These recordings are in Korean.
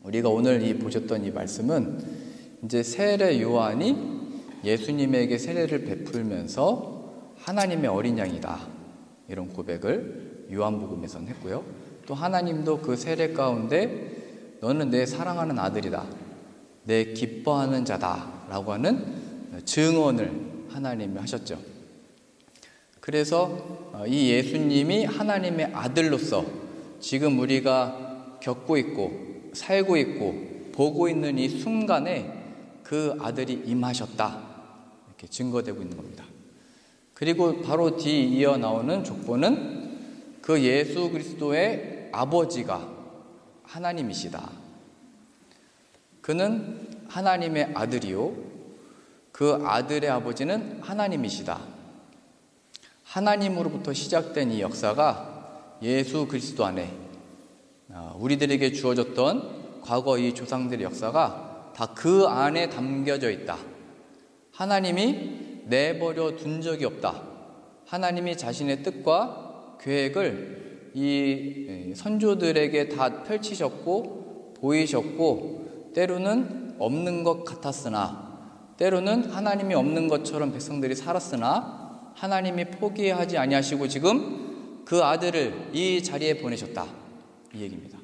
우리가 오늘 보셨던 이 말씀은 이제 세례 요한이 예수님에게 세례를 베풀면서 하나님의 어린 양이다, 이런 고백을 요한복음에서는 했고요. 또 하나님도 그 세례 가운데 너는 내 사랑하는 아들이다, 내 기뻐하는 자다 라고 하는 증언을 하나님이 하셨죠. 그래서 이 예수님이 하나님의 아들로서 지금 우리가 겪고 있고 살고 있고 보고 있는 이 순간에 그 아들이 임하셨다, 이렇게 증거되고 있는 겁니다. 그리고 바로 뒤 이어 나오는 족보는 그 예수 그리스도의 아버지가 하나님이시다. 그는 하나님의 아들이요, 그 아들의 아버지는 하나님이시다. 하나님으로부터 시작된 이 역사가 예수 그리스도 안에 우리들에게 주어졌던 과거 이 조상들의 역사가 다 그 안에 담겨져 있다. 하나님이 내버려 둔 적이 없다. 하나님이 자신의 뜻과 계획을 이 선조들에게 다 펼치셨고 보이셨고, 때로는 없는 것 같았으나 때로는 하나님이 없는 것처럼 백성들이 살았으나 하나님이 포기하지 아니하시고 지금 그 아들을 이 자리에 보내셨다, 이 얘기입니다.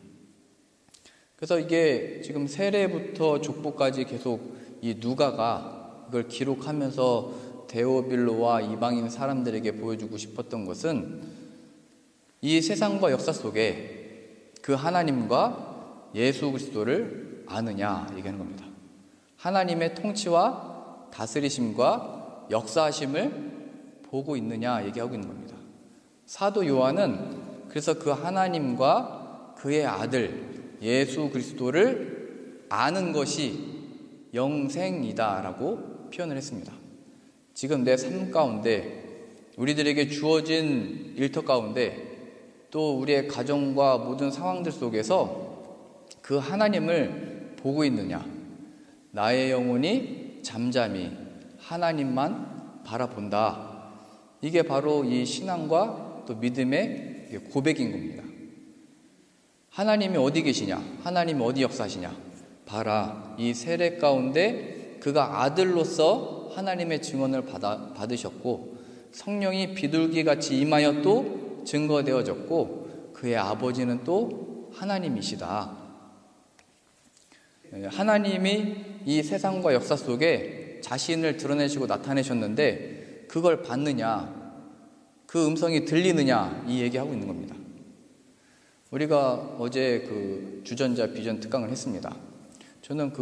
그래서 이게 지금 세례부터 족보까지 계속 이 누가가 이걸 기록하면서 데오빌로와 이방인 사람들에게 보여주고 싶었던 것은 이 세상과 역사 속에 그 하나님과 예수 그리스도를 아느냐 얘기하는 겁니다. 하나님의 통치와 다스리심과 역사하심을 보고 있느냐 얘기하고 있는 겁니다. 사도 요한은 그래서 그 하나님과 그의 아들 예수 그리스도를 아는 것이 영생이다라고 표현을 했습니다. 지금 내 삶 가운데 우리들에게 주어진 일터 가운데 또 우리의 가정과 모든 상황들 속에서 그 하나님을 보고 있느냐, 나의 영혼이 잠잠히 하나님만 바라본다, 이게 바로 이 신앙과 또 믿음의 고백인 겁니다. 하나님이 어디 계시냐, 하나님이 어디 역사하시냐, 봐라, 이 세례 가운데 그가 아들로서 하나님의 증언을 받으셨고 성령이 비둘기같이 임하여 또 증거되어졌고 그의 아버지는 또 하나님이시다. 하나님이 이 세상과 역사 속에 자신을 드러내시고 나타내셨는데 그걸 받느냐, 그 음성이 들리느냐, 이 얘기하고 있는 겁니다. 우리가 어제 그 주전자 비전 특강을 했습니다. 저는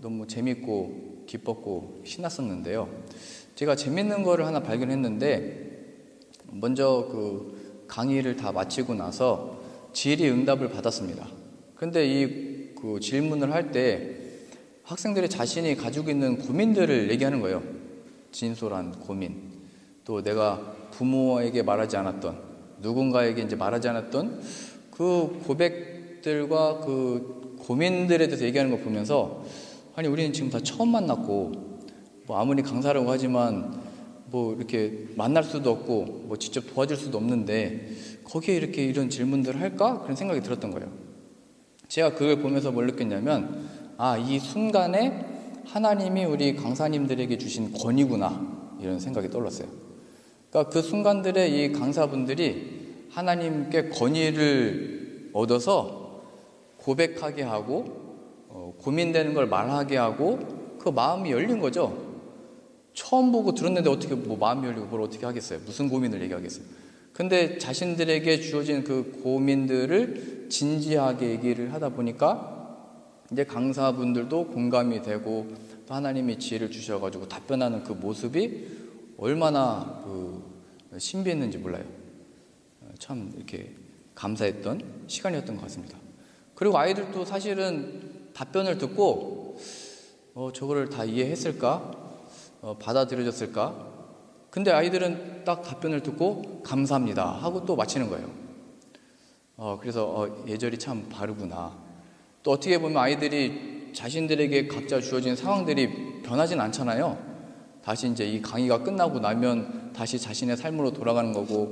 너무 재밌고 기뻤고 신났었는데요. 제가 재밌는 거를 하나 발견했는데, 먼저 그 강의를 다 마치고 나서 질의응답을 받았습니다. 근데 그 질문을 할 때 학생들이 자신이 가지고 있는 고민들을 얘기하는 거예요. 진솔한 고민, 또 내가 부모에게 말하지 않았던, 누군가에게 이제 말하지 않았던 그 고백들과 그 고민들에 대해서 얘기하는 걸 보면서, 아니 우리는 지금 다 처음 만났고 뭐 아무리 강사라고 하지만 뭐 이렇게 만날 수도 없고 뭐 직접 도와줄 수도 없는데 거기에 이렇게 이런 질문들을 할까? 그런 생각이 들었던 거예요. 제가 그걸 보면서 뭘 느꼈냐면, 이 순간에 하나님이 우리 강사님들에게 주신 권위구나, 이런 생각이 떠올랐어요. 그러니까 그 순간들에 이 강사분들이 하나님께 권위를 얻어서 고백하게 하고 고민되는 걸 말하게 하고 그 마음이 열린 거죠. 처음 보고 들었는데 어떻게 뭐 마음이 열리고 뭘 어떻게 하겠어요? 무슨 고민을 얘기하겠어요? 근데 자신들에게 주어진 그 고민들을 진지하게 얘기를 하다 보니까 이제 강사분들도 공감이 되고 또 하나님이 지혜를 주셔가지고 답변하는 그 모습이 얼마나 신비했는지 몰라요. 참 이렇게 감사했던 시간이었던 것 같습니다. 그리고 아이들도 사실은 답변을 듣고 저거를 다 이해했을까? 받아들여졌을까? 근데 아이들은 딱 답변을 듣고 감사합니다 하고 또 마치는 거예요. 그래서 예절이 참 바르구나. 또 어떻게 보면 아이들이 자신들에게 각자 주어진 상황들이 변하진 않잖아요. 다시 이제 이 강의가 끝나고 나면 다시 자신의 삶으로 돌아가는 거고,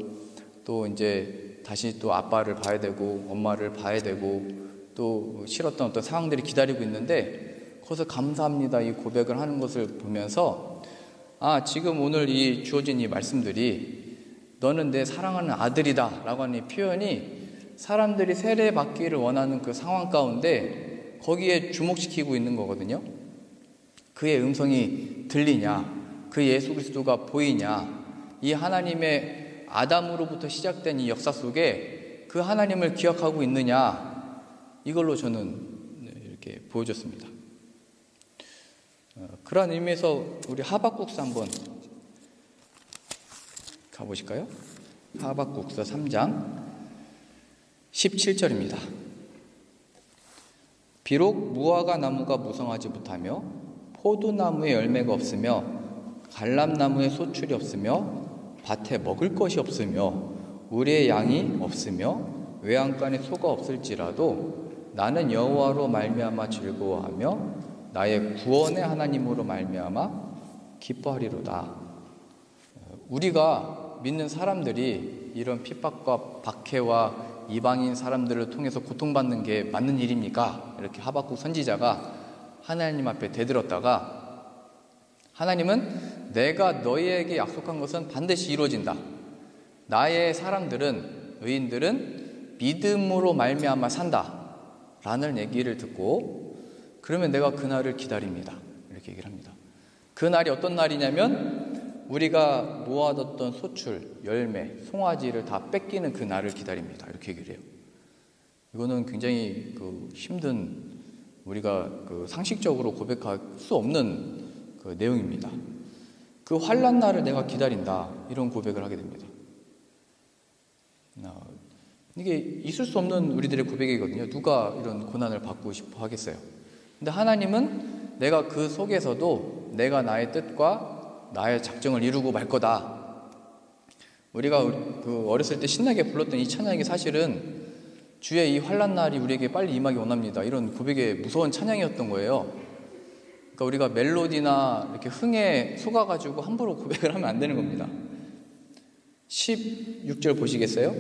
또 이제 다시 또 아빠를 봐야 되고 엄마를 봐야 되고 또 싫었던 어떤 상황들이 기다리고 있는데 거기서 감사합니다 이 고백을 하는 것을 보면서 지금 오늘 이 주어진 이 말씀들이 너는 내 사랑하는 아들이다 라고 하는 이 표현이 사람들이 세례받기를 원하는 그 상황 가운데 거기에 주목시키고 있는 거거든요. 그의 음성이 들리냐, 그 예수 그리스도가 보이냐, 이 하나님의 아담으로부터 시작된 이 역사 속에 그 하나님을 기억하고 있느냐, 이걸로 저는 이렇게 보여줬습니다. 그런 의미에서 우리 하박국서 한번 가보실까요? 하박국서 3장 17절입니다. 비록 무화과 나무가 무성하지 못하며 포도나무에 열매가 없으며 갈람나무에 소출이 없으며 밭에 먹을 것이 없으며 우리의 양이 없으며 외양간에 소가 없을지라도 나는 여호와로 말미암아 즐거워하며 나의 구원의 하나님으로 말미암아 기뻐하리로다. 우리가 믿는 사람들이 이런 핍박과 박해와 이방인 사람들을 통해서 고통받는 게 맞는 일입니까? 이렇게 하박국 선지자가 하나님 앞에 대들었다가 하나님은 내가 너희에게 약속한 것은 반드시 이루어진다. 나의 사람들은, 의인들은 믿음으로 말미암아 산다 라는 얘기를 듣고 그러면 내가 그날을 기다립니다. 이렇게 얘기를 합니다. 그날이 어떤 날이냐면 우리가 모아뒀던 소출, 열매, 송아지를 다 뺏기는 그 날을 기다립니다. 이렇게 얘기를 해요. 이거는 굉장히 힘든 우리가 상식적으로 고백할 수 없는 그 내용입니다. 그 환난 날을 내가 기다린다. 이런 고백을 하게 됩니다. 이게 있을 수 없는 우리들의 고백이거든요. 누가 이런 고난을 받고 싶어 하겠어요. 근데 하나님은 내가 그 속에서도 내가 나의 뜻과 나의 작정을 이루고 말 거다. 우리가 어렸을 때 신나게 불렀던 이 찬양이 사실은 주의 이 환난 날이 우리에게 빨리 임하기 원합니다. 이런 고백의 무서운 찬양이었던 거예요. 그러니까 우리가 멜로디나 이렇게 흥에 속아가지고 함부로 고백을 하면 안 되는 겁니다. 16절 보시겠어요?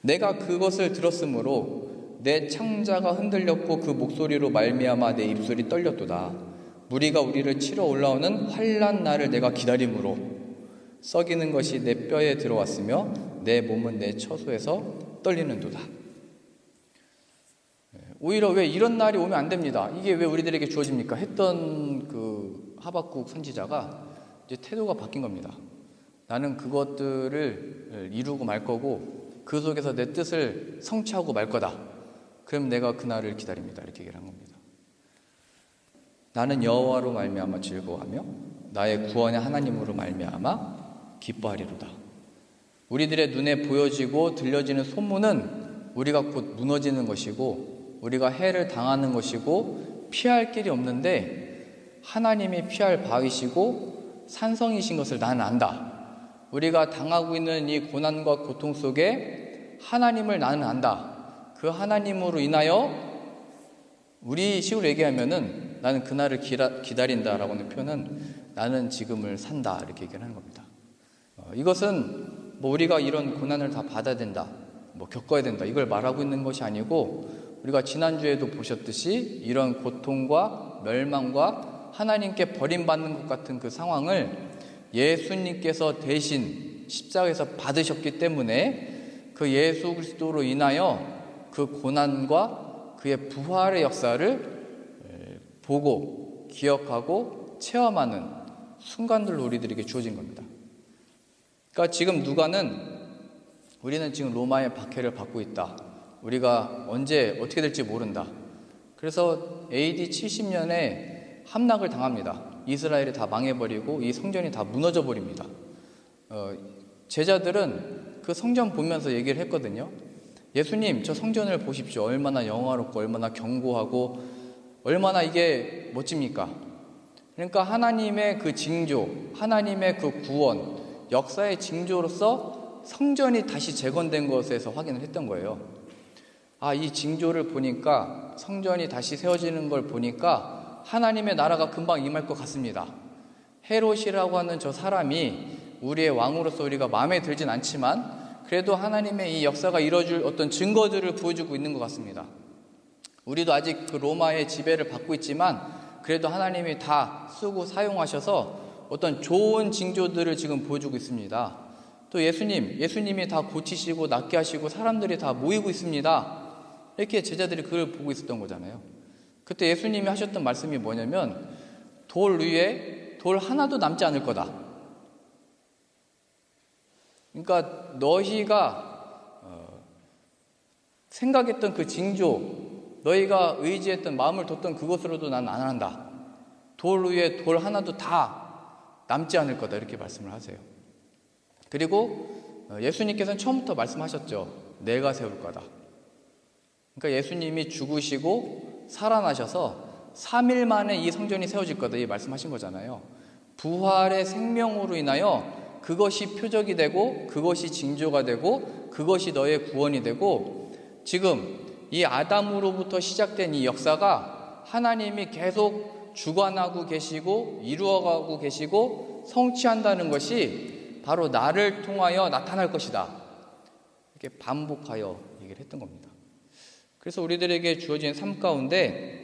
내가 그것을 들었으므로 내 창자가 흔들렸고 그 목소리로 말미암아 내 입술이 떨렸도다. 무리가 우리를 치러 올라오는 환난 날을 내가 기다림으로 썩이는 것이 내 뼈에 들어왔으며 내 몸은 내 처소에서 떨리는도다. 오히려 왜 이런 날이 오면 안 됩니다. 이게 왜 우리들에게 주어집니까? 했던 그 하박국 선지자가 이제 태도가 바뀐 겁니다. 나는 그것들을 이루고 말 거고 그 속에서 내 뜻을 성취하고 말 거다. 그럼 내가 그날을 기다립니다. 이렇게 얘기를 한 겁니다. 나는 여호와로 말미암아 즐거워하며 나의 구원의 하나님으로 말미암아 기뻐하리로다. 우리들의 눈에 보여지고 들려지는 소문은 우리가 곧 무너지는 것이고 우리가 해를 당하는 것이고 피할 길이 없는데 하나님이 피할 바위시고 산성이신 것을 나는 안다. 우리가 당하고 있는 이 고난과 고통 속에 하나님을 나는 안다. 그 하나님으로 인하여 우리 식으로 얘기하면은 나는 그날을 기다린다라고 하는 표현은 나는 지금을 산다 이렇게 얘기를 하는 겁니다. 이것은 우리가 이런 고난을 다 받아야 된다, 겪어야 된다 이걸 말하고 있는 것이 아니고 우리가 지난주에도 보셨듯이 이런 고통과 멸망과 하나님께 버림받는 것 같은 그 상황을 예수님께서 대신 십자가에서 받으셨기 때문에 그 예수 그리스도로 인하여 그 고난과 그의 부활의 역사를 보고 기억하고 체험하는 순간들로 우리들에게 주어진 겁니다. 그러니까 지금 누가는 우리는 지금 로마의 박해를 받고 있다. 우리가 언제 어떻게 될지 모른다. 그래서 AD 70년에 함락을 당합니다. 이스라엘이 다 망해버리고 이 성전이 다 무너져 버립니다. 제자들은 그 성전 보면서 얘기를 했거든요. 예수님, 저 성전을 보십시오. 얼마나 영화롭고 얼마나 견고하고 얼마나 이게 멋집니까? 그러니까 하나님의 그 징조, 하나님의 그 구원, 역사의 징조로서 성전이 다시 재건된 것에서 확인을 했던 거예요. 이 징조를 보니까 성전이 다시 세워지는 걸 보니까 하나님의 나라가 금방 임할 것 같습니다. 헤롯이라고 하는 저 사람이 우리의 왕으로서 우리가 마음에 들진 않지만 그래도 하나님의 이 역사가 이루어질 어떤 증거들을 보여주고 있는 것 같습니다. 우리도 아직 그 로마의 지배를 받고 있지만 그래도 하나님이 다 쓰고 사용하셔서 어떤 좋은 징조들을 지금 보여주고 있습니다. 또 예수님이 다 고치시고 낫게 하시고 사람들이 다 모이고 있습니다. 이렇게 제자들이 그걸 보고 있었던 거잖아요. 그때 예수님이 하셨던 말씀이 뭐냐면 돌 위에 돌 하나도 남지 않을 거다. 그러니까 너희가 생각했던 그 징조, 너희가 의지했던 마음을 뒀던 그것으로도 난 안 한다. 돌 위에 돌 하나도 다 남지 않을 거다. 이렇게 말씀을 하세요. 그리고 예수님께서는 처음부터 말씀하셨죠. 내가 세울 거다. 그러니까 예수님이 죽으시고 살아나셔서 3일 만에 이 성전이 세워질 거다. 이 말씀하신 거잖아요. 부활의 생명으로 인하여 그것이 표적이 되고 그것이 징조가 되고 그것이 너의 구원이 되고 지금 이 아담으로부터 시작된 이 역사가 하나님이 계속 주관하고 계시고 이루어가고 계시고 성취한다는 것이 바로 나를 통하여 나타날 것이다. 이렇게 반복하여 얘기를 했던 겁니다. 그래서 우리들에게 주어진 삶 가운데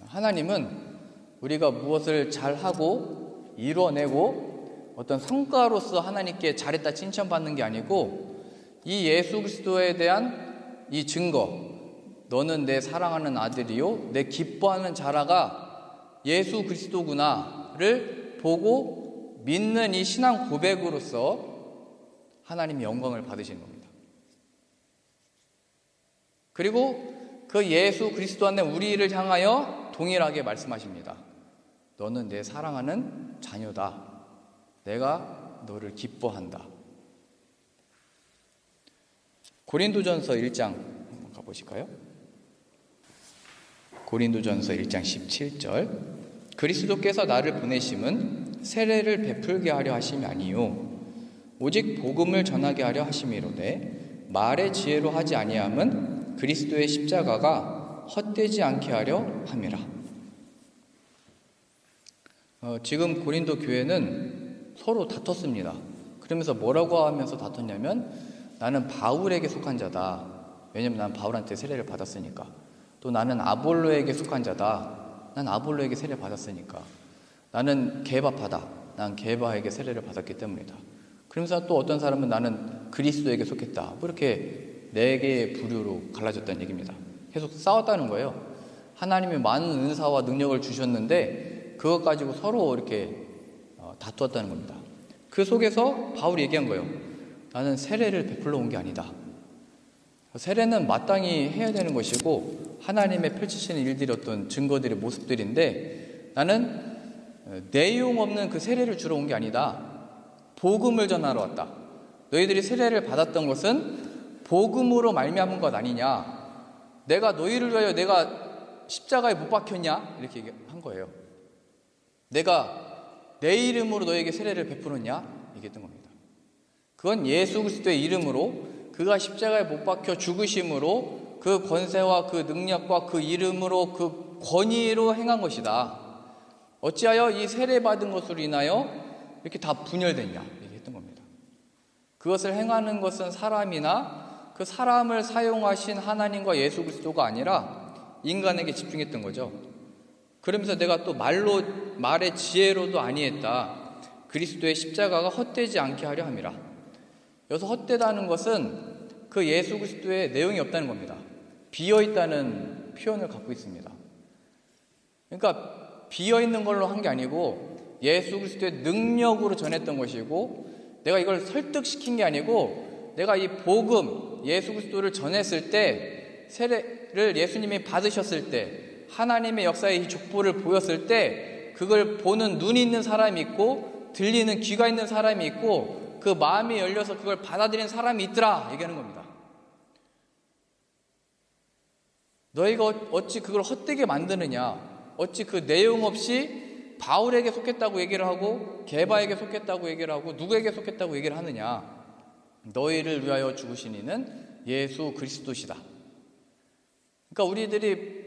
하나님은 우리가 무엇을 잘하고 이뤄내고 어떤 성과로서 하나님께 잘했다 칭찬받는 게 아니고 이 예수 그리스도에 대한 이 증거, 너는 내 사랑하는 아들이요 내 기뻐하는 자라가 예수 그리스도구나를 보고 믿는 이 신앙 고백으로서 하나님이 영광을 받으시는 겁니다. 그리고 그 예수 그리스도 안에 우리를 향하여 동일하게 말씀하십니다. 너는 내 사랑하는 자녀다. 내가 너를 기뻐한다. 고린도전서 1장 한번 가보실까요? 고린도전서 1장 17절 그리스도께서 나를 보내심은 세례를 베풀게 하려 하심이 아니요 오직 복음을 전하게 하려 하심이로되 말의 지혜로 하지 아니함은 그리스도의 십자가가 헛되지 않게 하려 함이라. 지금 고린도 교회는 서로 다퉜습니다. 그러면서 뭐라고 하면서 다퉜냐면 나는 바울에게 속한 자다. 왜냐면 난 바울한테 세례를 받았으니까. 또 나는 아볼로에게 속한 자다. 난 아볼로에게 세례를 받았으니까. 나는 게바파다. 난 게바에게 세례를 받았기 때문이다. 그러면서 또 어떤 사람은 나는 그리스도에게 속했다. 뭐 이렇게 4개의 부류로 갈라졌다는 얘기입니다. 계속 싸웠다는 거예요. 하나님이 많은 은사와 능력을 주셨는데 그것 가지고 서로 이렇게 다투었다는 겁니다. 그 속에서 바울이 얘기한 거예요. 나는 세례를 베풀러 온 게 아니다. 세례는 마땅히 해야 되는 것이고 하나님의 펼치시는 일들이 어떤 증거들의 모습들인데 나는 내용 없는 그 세례를 주러 온 게 아니다. 복음을 전하러 왔다. 너희들이 세례를 받았던 것은 복음으로 말미암은 것 아니냐. 내가 너희를 위하여 내가 십자가에 못 박혔냐? 이렇게 얘기한 거예요. 내가 내 이름으로 너에게 세례를 베풀었냐? 얘기했던 겁니다. 그건 예수 그리스도의 이름으로 그가 십자가에 못 박혀 죽으심으로 그 권세와 그 능력과 그 이름으로 그 권위로 행한 것이다. 어찌하여 이 세례 받은 것으로 인하여 이렇게 다 분열됐냐 얘기했던 겁니다. 그것을 행하는 것은 사람이나 그 사람을 사용하신 하나님과 예수 그리스도가 아니라 인간에게 집중했던 거죠. 그러면서 내가 또 말의 지혜로도 아니했다. 그리스도의 십자가가 헛되지 않게 하려 함이라. 여기서 헛되다는 것은 그 예수 그리스도의 내용이 없다는 겁니다. 비어있다는 표현을 갖고 있습니다. 그러니까 비어있는 걸로 한 게 아니고 예수 그리스도의 능력으로 전했던 것이고 내가 이걸 설득시킨 게 아니고 내가 이 복음, 예수 그리스도를 전했을 때 세례를 예수님이 받으셨을 때 하나님의 역사의 이 족보를 보였을 때 그걸 보는 눈이 있는 사람이 있고 들리는 귀가 있는 사람이 있고 그 마음이 열려서 그걸 받아들이는 사람이 있더라 얘기하는 겁니다. 너희가 어찌 그걸 헛되게 만드느냐. 어찌 그 내용 없이 바울에게 속했다고 얘기를 하고 게바에게 속했다고 얘기를 하고 누구에게 속했다고 얘기를 하느냐. 너희를 위하여 죽으신 이는 예수 그리스도시다. 그러니까 우리들이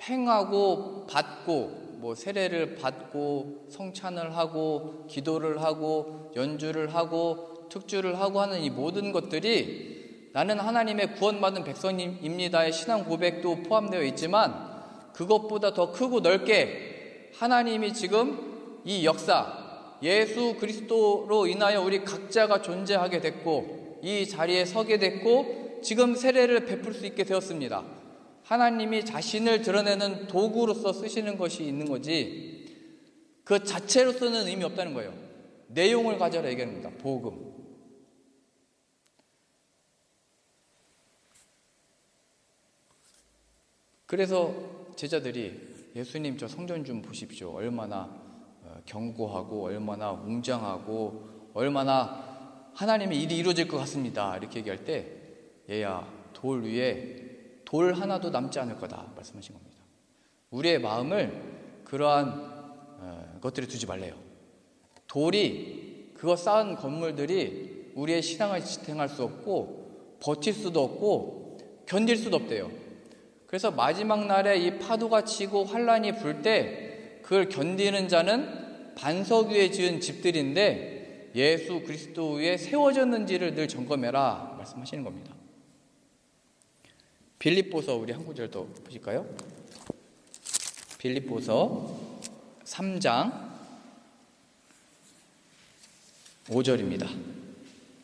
행하고 받고 뭐 세례를 받고 성찬을 하고 기도를 하고 연주를 하고 특주를 하고 하는 이 모든 것들이 나는 하나님의 구원받은 백성입니다의 신앙 고백도 포함되어 있지만 그것보다 더 크고 넓게 하나님이 지금 이 역사, 예수 그리스도로 인하여 우리 각자가 존재하게 됐고 이 자리에 서게 됐고 지금 세례를 베풀 수 있게 되었습니다. 하나님이 자신을 드러내는 도구로서 쓰시는 것이 있는 거지 그 자체로서는 의미 없다는 거예요. 내용을 가져라 얘기합니다. 복음. 그래서 제자들이 예수님 저 성전 좀 보십시오. 얼마나 견고하고 얼마나 웅장하고 얼마나 하나님의 일이 이루어질 것 같습니다. 이렇게 얘기할 때 얘야 돌 위에 돌 하나도 남지 않을 거다 말씀하신 겁니다. 우리의 마음을 그러한 것들에 두지 말래요. 돌이 그거 쌓은 건물들이 우리의 신앙을 지탱할 수 없고 버틸 수도 없고 견딜 수도 없대요. 그래서 마지막 날에 이 파도가 치고 환란이 불 때 그걸 견디는 자는 반석 위에 지은 집들인데 예수 그리스도 위에 세워졌는지를 늘 점검해라 말씀하시는 겁니다. 빌립보서 우리 한 구절 더 보실까요? 빌립보서 3장 5절입니다.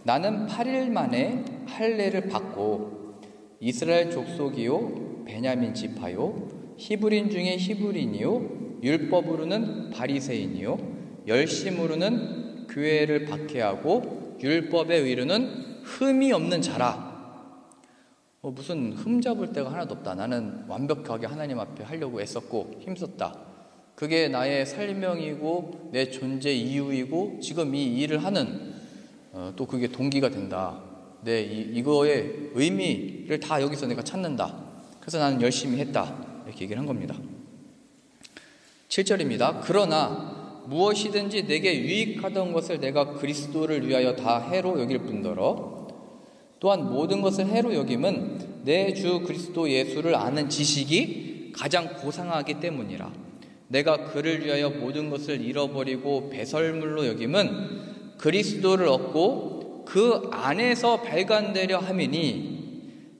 나는 8일 만에 할례를 받고 이스라엘 족속이요 베냐민 지파요 히브리인 중에 히브리인이요 율법으로는 바리새인이요 열심으로는 교회를 박해하고 율법의 의로는 흠이 없는 자라. 무슨 흠 잡을 데가 하나도 없다. 나는 완벽하게 하나님 앞에 하려고 애썼고 힘썼다. 그게 나의 설명이고 내 존재 이유이고 지금 이 일을 하는 또 그게 동기가 된다. 내 이거의 의미를 다 여기서 내가 찾는다. 그래서 나는 열심히 했다. 이렇게 얘기를 한 겁니다. 7절입니다. 그러나 무엇이든지 내게 유익하던 것을 내가 그리스도를 위하여 다 해로 여길 뿐더러 또한 모든 것을 해로 여김은 내 주 그리스도 예수를 아는 지식이 가장 고상하기 때문이라. 내가 그를 위하여 모든 것을 잃어버리고 배설물로 여김은 그리스도를 얻고 그 안에서 발간되려 함이니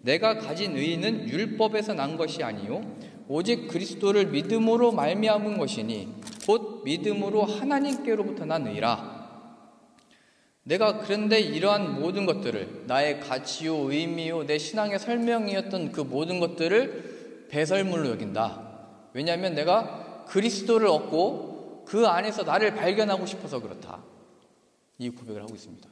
내가 가진 의는 율법에서 난 것이 아니요 오직 그리스도를 믿음으로 말미암은 것이니 곧 믿음으로 하나님께로부터 난 의라. 내가 그런데 이러한 모든 것들을 나의 가치요 의미요 내 신앙의 설명이었던 그 모든 것들을 배설물로 여긴다. 왜냐하면 내가 그리스도를 얻고 그 안에서 나를 발견하고 싶어서 그렇다. 이 고백을 하고 있습니다.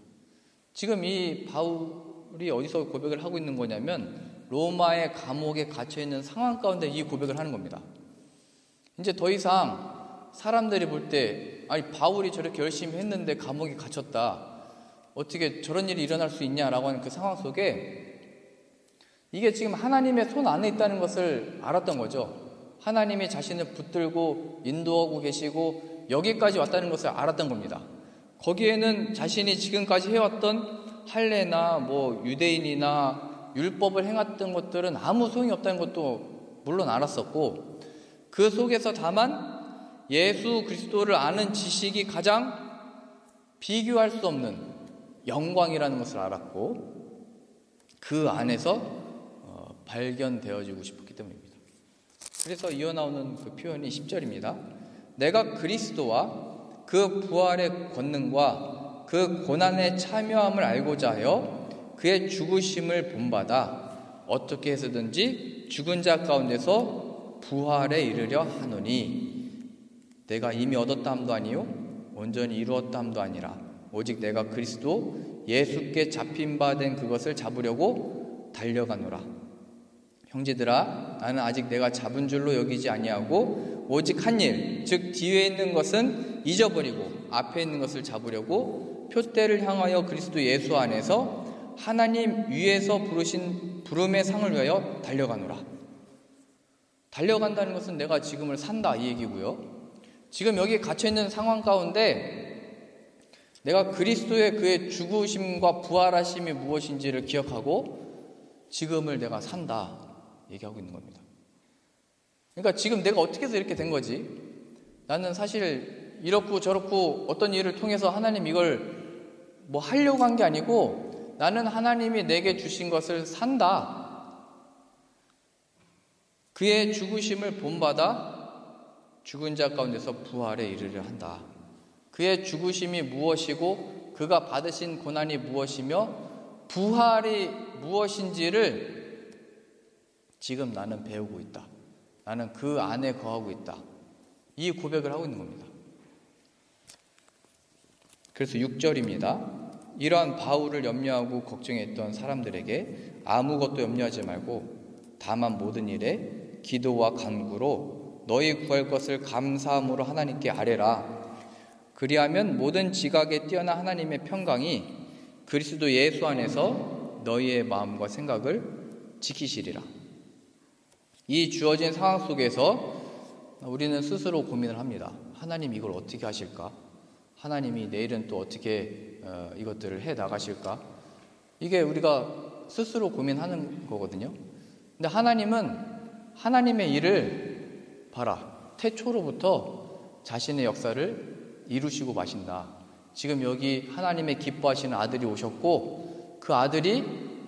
지금 이 바울이 어디서 고백을 하고 있는 거냐면 로마의 감옥에 갇혀있는 상황 가운데 이 고백을 하는 겁니다. 이제 더 이상 사람들이 볼 때 아니 바울이 저렇게 열심히 했는데 감옥에 갇혔다. 어떻게 저런 일이 일어날 수 있냐라고 하는 그 상황 속에 이게 지금 하나님의 손 안에 있다는 것을 알았던 거죠. 하나님이 자신을 붙들고 인도하고 계시고 여기까지 왔다는 것을 알았던 겁니다. 거기에는 자신이 지금까지 해왔던 할례나 뭐 유대인이나 율법을 행했던 것들은 아무 소용이 없다는 것도 물론 알았었고 그 속에서 다만 예수 그리스도를 아는 지식이 가장 비교할 수 없는 영광이라는 것을 알았고 그 안에서 발견되어지고 싶었기 때문입니다. 그래서 이어나오는 그 표현이 10절입니다. 내가 그리스도와 그 부활의 권능과 그 고난의 참여함을 알고자 하여 그의 죽으심을 본받아 어떻게 해서든지 죽은 자 가운데서 부활에 이르려 하노니 내가 이미 얻었다 함도 아니요 온전히 이루었다 함도 아니라 오직 내가 그리스도 예수께 잡힌 바 된 그것을 잡으려고 달려가노라. 형제들아 나는 아직 내가 잡은 줄로 여기지 아니하고 오직 한 일 즉 뒤에 있는 것은 잊어버리고 앞에 있는 것을 잡으려고 표대를 향하여 그리스도 예수 안에서 하나님 위에서 부르신 부름의 상을 위하여 달려가노라. 달려간다는 것은 내가 지금을 산다 이 얘기고요. 지금 여기 갇혀있는 상황 가운데 내가 그리스도의 그의 죽으심과 부활하심이 무엇인지를 기억하고 지금을 내가 산다 얘기하고 있는 겁니다. 그러니까 지금 내가 어떻게 해서 이렇게 된 거지? 나는 사실 이렇고 저렇고 어떤 일을 통해서 하나님 이걸 뭐 하려고 한 게 아니고 나는 하나님이 내게 주신 것을 산다. 그의 죽으심을 본받아 죽은 자 가운데서 부활에 이르려 한다. 그의 죽으심이 무엇이고 그가 받으신 고난이 무엇이며 부활이 무엇인지를 지금 나는 배우고 있다. 나는 그 안에 거하고 있다. 이 고백을 하고 있는 겁니다. 그래서 6절입니다. 이러한 바울을 염려하고 걱정했던 사람들에게 아무것도 염려하지 말고 다만 모든 일에 기도와 간구로 너희 구할 것을 감사함으로 하나님께 아뢰라. 그리하면 모든 지각에 뛰어난 하나님의 평강이 그리스도 예수 안에서 너희의 마음과 생각을 지키시리라. 이 주어진 상황 속에서 우리는 스스로 고민을 합니다. 하나님 이걸 어떻게 하실까? 하나님이 내일은 또 어떻게 이것들을 해 나가실까? 이게 우리가 스스로 고민하는 거거든요. 근데 하나님은 하나님의 일을 봐라. 태초로부터 자신의 역사를 이루시고 마신다. 지금 여기 하나님의 기뻐하시는 아들이 오셨고 그 아들이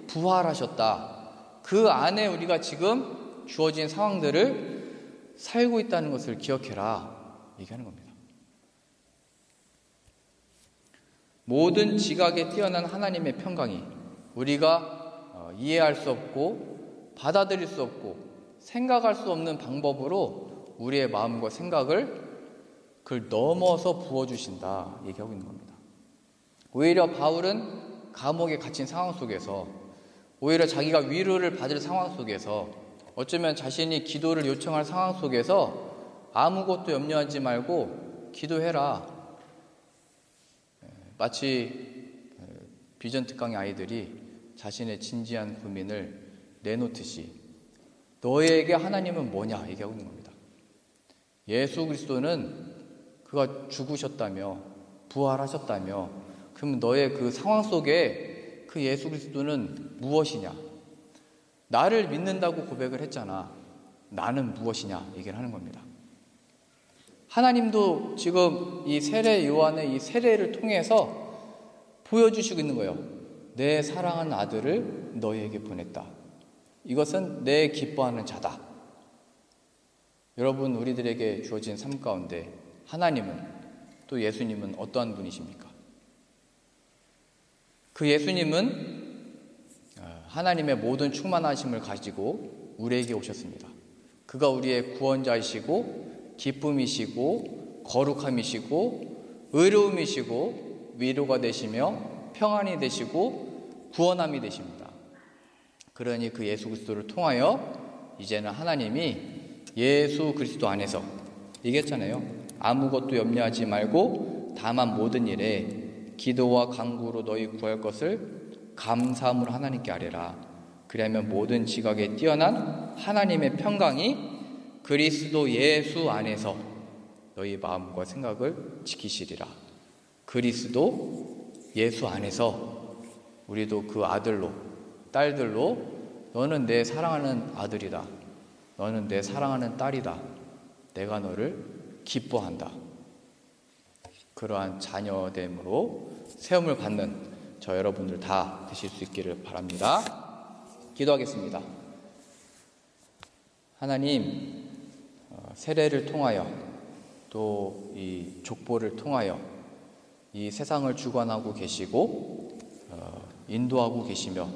부활하셨다. 그 안에 우리가 지금 주어진 상황들을 살고 있다는 것을 기억해라. 얘기하는 겁니다. 모든 지각에 뛰어난 하나님의 평강이 우리가 이해할 수 없고 받아들일 수 없고 생각할 수 없는 방법으로 우리의 마음과 생각을 그걸 넘어서 부어주신다 얘기하고 있는 겁니다. 오히려 바울은 감옥에 갇힌 상황 속에서 오히려 자기가 위로를 받을 상황 속에서 어쩌면 자신이 기도를 요청할 상황 속에서 아무것도 염려하지 말고 기도해라. 마치 비전 특강의 아이들이 자신의 진지한 고민을 내놓듯이 너에게 하나님은 뭐냐 얘기하고 있는 겁니다. 예수 그리스도는 그가 죽으셨다며 부활하셨다며 그럼 너의 그 상황 속에 그 예수 그리스도는 무엇이냐? 나를 믿는다고 고백을 했잖아. 나는 무엇이냐 얘기를 하는 겁니다. 하나님도 지금 이 세례 요한의 이 세례를 통해서 보여주시고 있는 거예요. 내 사랑하는 아들을 너희에게 보냈다. 이것은 내 기뻐하는 자다. 여러분, 우리들에게 주어진 삶 가운데 하나님은 또 예수님은 어떠한 분이십니까? 그 예수님은 하나님의 모든 충만하심을 가지고 우리에게 오셨습니다. 그가 우리의 구원자이시고 기쁨이시고 거룩함이시고 의로움이시고 위로가 되시며 평안이 되시고 구원함이 되십니다. 그러니 그 예수 그리스도를 통하여 이제는 하나님이 예수 그리스도 안에서 얘기했잖아요. 아무것도 염려하지 말고 다만 모든 일에 기도와 간구로 너희 구할 것을 감사함으로 하나님께 아뢰라. 그리하면 모든 지각에 뛰어난 하나님의 평강이 그리스도 예수 안에서 너희 마음과 생각을 지키시리라. 그리스도 예수 안에서 우리도 그 아들로 딸들로 너는 내 사랑하는 아들이다. 너는 내 사랑하는 딸이다. 내가 너를 기뻐한다. 그러한 자녀됨으로 세움을 받는 저 여러분들 다 되실 수 있기를 바랍니다. 기도하겠습니다. 하나님, 세례를 통하여 또 이 족보를 통하여 이 세상을 주관하고 계시고 인도하고 계시며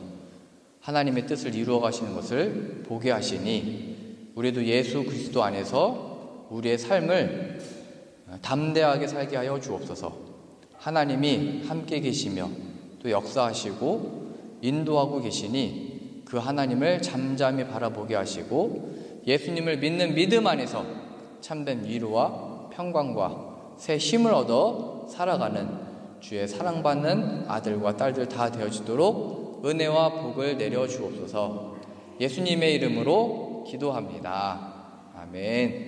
하나님의 뜻을 이루어 가시는 것을 보게 하시니 우리도 예수 그리스도 안에서 우리의 삶을 담대하게 살게 하여 주옵소서. 하나님이 함께 계시며 또 역사하시고 인도하고 계시니 그 하나님을 잠잠히 바라보게 하시고 예수님을 믿는 믿음 안에서 참된 위로와 평강과 새 힘을 얻어 살아가는 주의 사랑받는 아들과 딸들 다 되어지도록 은혜와 복을 내려 주옵소서. 예수님의 이름으로 기도합니다. 아멘.